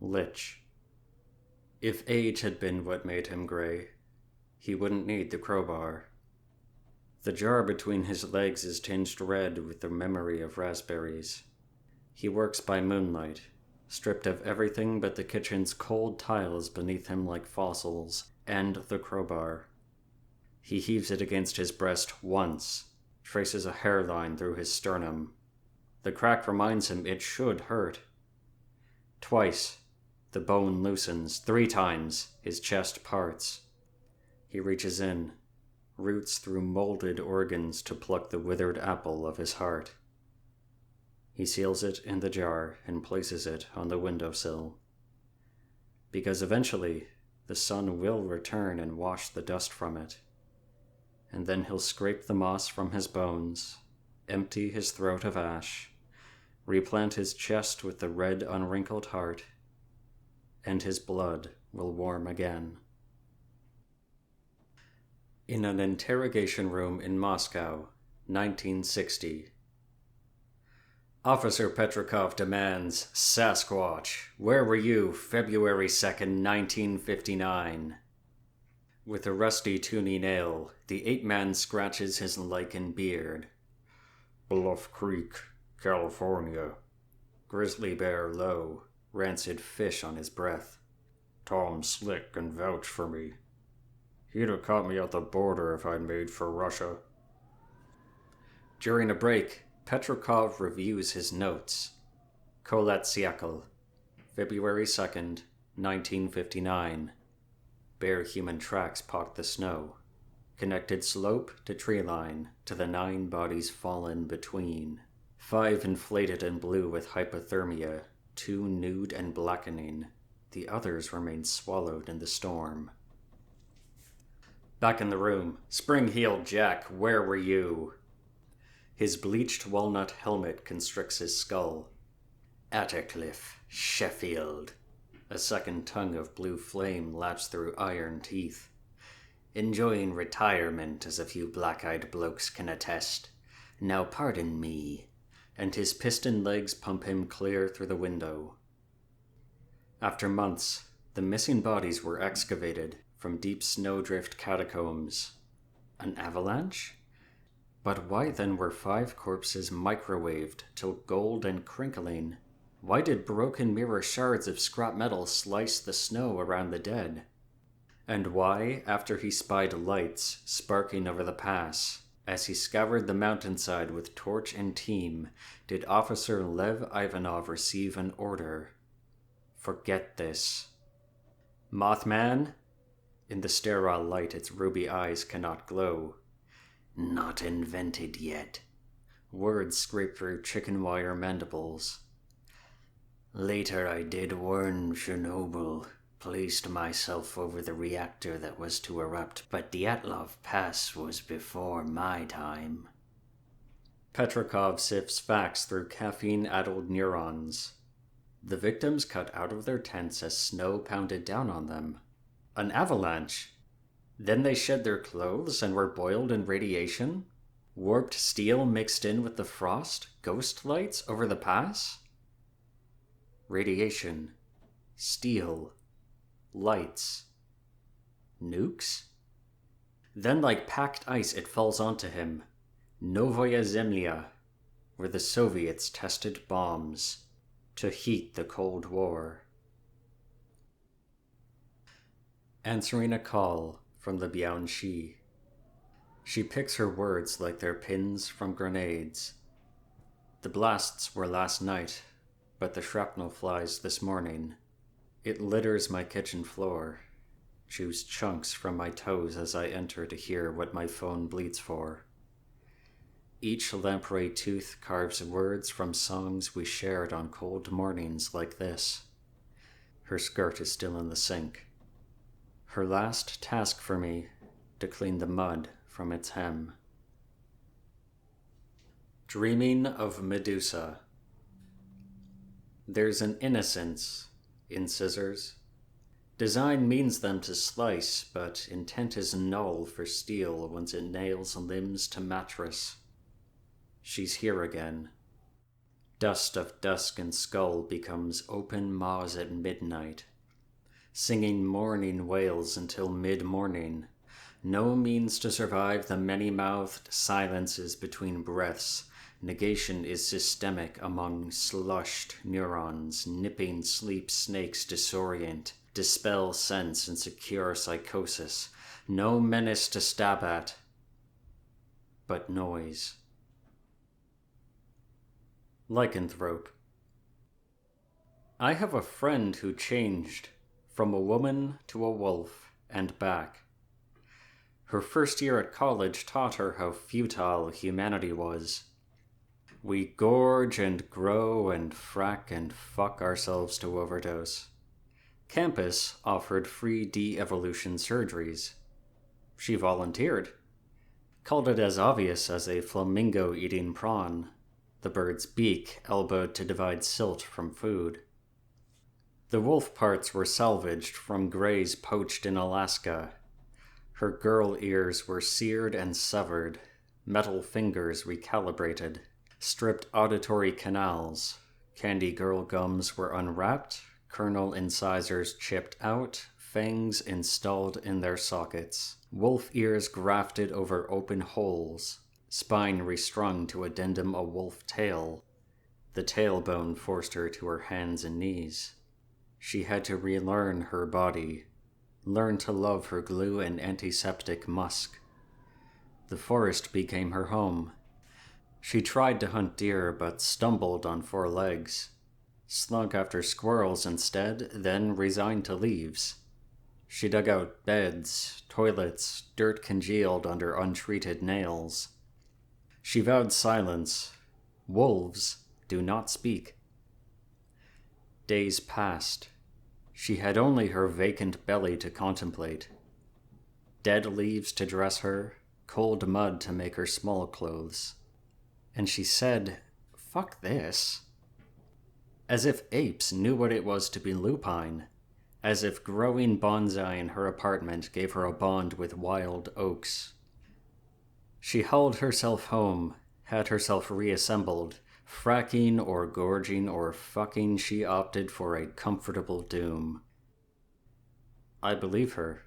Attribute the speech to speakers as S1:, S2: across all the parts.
S1: Lich. If age had been what made him gray, he wouldn't need the crowbar. The jar between his legs is tinged red with the memory of raspberries. He works by moonlight, stripped of everything but the kitchen's cold tiles beneath him like fossils, and the crowbar. He heaves it against his breast once, traces a hairline through his sternum. The crack reminds him it should hurt. Twice, the bone loosens. 3 times, his chest parts. He reaches in, roots through molded organs to pluck the withered apple of his heart. He seals it in the jar and places it on the windowsill. Because eventually, the sun will return and wash the dust from it. And then he'll scrape the moss from his bones, empty his throat of ash, replant his chest with the red unwrinkled heart, and his blood will warm again. In an interrogation room in Moscow, 1960. Officer Petrikov demands, Sasquatch, where were you February 2nd, 1959? With a rusty tuning nail, the 8-man scratches his lichen beard. Bluff Creek, California. Grizzly bear low, rancid fish on his breath. Tom Slick can vouch for me. He'd have caught me at the border if I'd made for Russia. During a break, Petrikov reviews his notes. Koletsiakl, February 2nd, 1959. Bare human tracks pocked the snow. Connected slope to tree line to the 9 bodies fallen between. 5 inflated and blue with hypothermia, 2 nude and blackening. The others remained swallowed in the storm. Back in the room, Spring-heeled Jack, where were you? His bleached walnut helmet constricts his skull. Attercliffe, Sheffield. A second tongue of blue flame laps through iron teeth. Enjoying retirement, as a few black-eyed blokes can attest. Now pardon me. And his piston legs pump him clear through the window. After months, the missing bodies were excavated from deep snowdrift catacombs. An avalanche? But why then were 5 corpses microwaved till gold and crinkling? Why did broken mirror shards of scrap metal slice the snow around the dead? And why, after he spied lights sparking over the pass, as he scoured the mountainside with torch and team, did Officer Lev Ivanov receive an order? Forget this. Mothman? In the sterile light, its ruby eyes cannot glow. Not invented yet. Words scrape through chicken wire mandibles. Later I did warn Chernobyl, placed myself over the reactor that was to erupt, but Dyatlov Pass was before my time. Petrikov sifts facts through caffeine-addled neurons. The victims cut out of their tents as snow pounded down on them. An avalanche. Then they shed their clothes and were boiled in radiation? Warped steel mixed in with the frost? Ghost lights over the pass? Radiation. Steel. Lights. Nukes? Then like packed ice it falls onto him. Novaya Zemlya, where the Soviets tested bombs to heat the Cold War. Answering a call from the Bianchi. She picks her words like they're pins from grenades. The blasts were last night, but the shrapnel flies this morning. It litters my kitchen floor. Chews chunks from my toes as I enter to hear what my phone bleeds for. Each lamprey tooth carves words from songs we shared on cold mornings like this. Her skirt is still in the sink. Her last task for me, to clean the mud from its hem. Dreaming of Medusa. There's an innocence in scissors. Design means them to slice, but intent is null for steel once it nails limbs to mattress. She's here again. Dust of dusk and skull becomes open maws at midnight, singing morning wails until mid-morning. No means to survive the many-mouthed silences between breaths. Negation is systemic among slushed neurons. Nipping sleep snakes disorient, dispel sense and secure psychosis. No menace to stab at, but noise. Lycanthrope. I have a friend who changed from a woman to a wolf and back. Her first year at college taught her how futile humanity was. We gorge and grow and frack and fuck ourselves to overdose. Campus offered free de-evolution surgeries. She volunteered. Called it as obvious as a flamingo eating prawn, the bird's beak elbowed to divide silt from food. The wolf parts were salvaged from greys poached in Alaska. Her girl ears were seared and severed, metal fingers recalibrated, stripped auditory canals, candy girl gums were unwrapped, kernel incisors chipped out, fangs installed in their sockets, wolf ears grafted over open holes, spine restrung to addendum a wolf tail. The tailbone forced her to her hands and knees. She had to relearn her body, learn to love her glue and antiseptic musk. The forest became her home. She tried to hunt deer but stumbled on 4 legs, slunk after squirrels instead, then resigned to leaves. She dug out beds, toilets, dirt congealed under untreated nails. She vowed silence. Wolves do not speak. Days passed. She had only her vacant belly to contemplate. Dead leaves to dress her, cold mud to make her small clothes. And she said, "Fuck this." As if apes knew what it was to be lupine. As if growing bonsai in her apartment gave her a bond with wild oaks. She hauled herself home, had herself reassembled. Fracking or gorging or fucking, she opted for a comfortable doom. I believe her.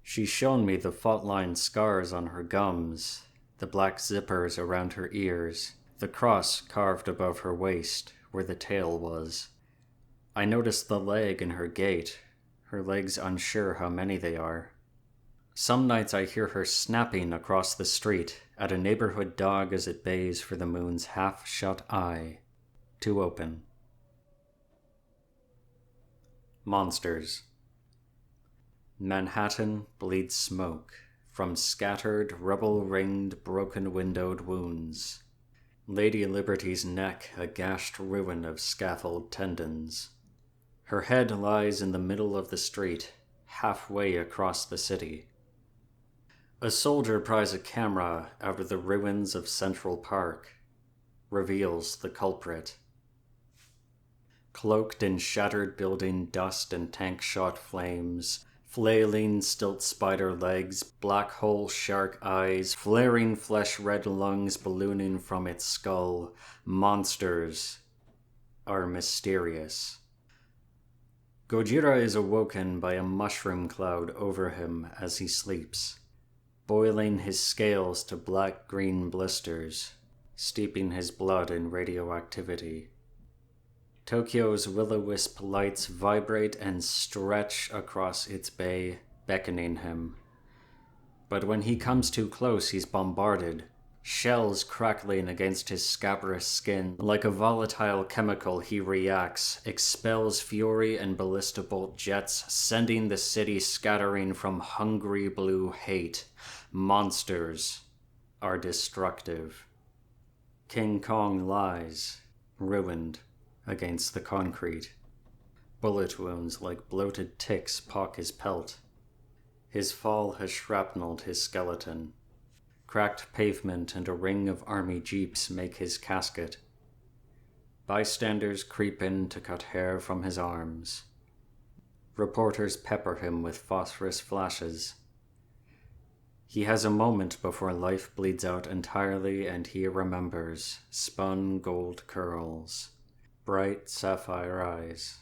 S1: She's shown me the fault-line scars on her gums, the black zippers around her ears, the cross carved above her waist, where the tail was. I noticed the lag in her gait, her legs unsure how many they are. Some nights I hear her snapping across the street at a neighborhood dog as it bays for the moon's half-shut eye to open. Monsters. Manhattan bleeds smoke from scattered, rubble-ringed, broken-windowed wounds. Lady Liberty's neck a gashed ruin of scaffold tendons. Her head lies in the middle of the street, halfway across the city. A soldier pries a camera out of the ruins of Central Park, reveals the culprit. Cloaked in shattered building dust and tank-shot flames, flailing stilt spider legs, black hole shark eyes, flaring flesh-red lungs ballooning from its skull, monsters are mysterious. Gojira is awoken by a mushroom cloud over him as he sleeps, boiling his scales to black-green blisters, steeping his blood in radioactivity. Tokyo's will-o-wisp lights vibrate and stretch across its bay, beckoning him. But when he comes too close, he's bombarded, shells crackling against his scabrous skin. Like a volatile chemical, he reacts, expels fury and ballista bolt jets, sending the city scattering from hungry blue hate. Monsters are destructive. King Kong lies, ruined, against the concrete. Bullet wounds like bloated ticks pock his pelt. His fall has shrapnelled his skeleton. Cracked pavement and a ring of army jeeps make his casket. Bystanders creep in to cut hair from his arms. Reporters pepper him with phosphorus flashes. He has a moment before life bleeds out entirely and he remembers spun gold curls, bright sapphire eyes,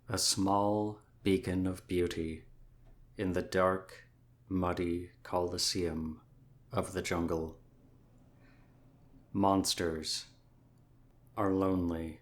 S1: a small beacon of beauty in the dark, muddy coliseum of the jungle. Monsters are lonely.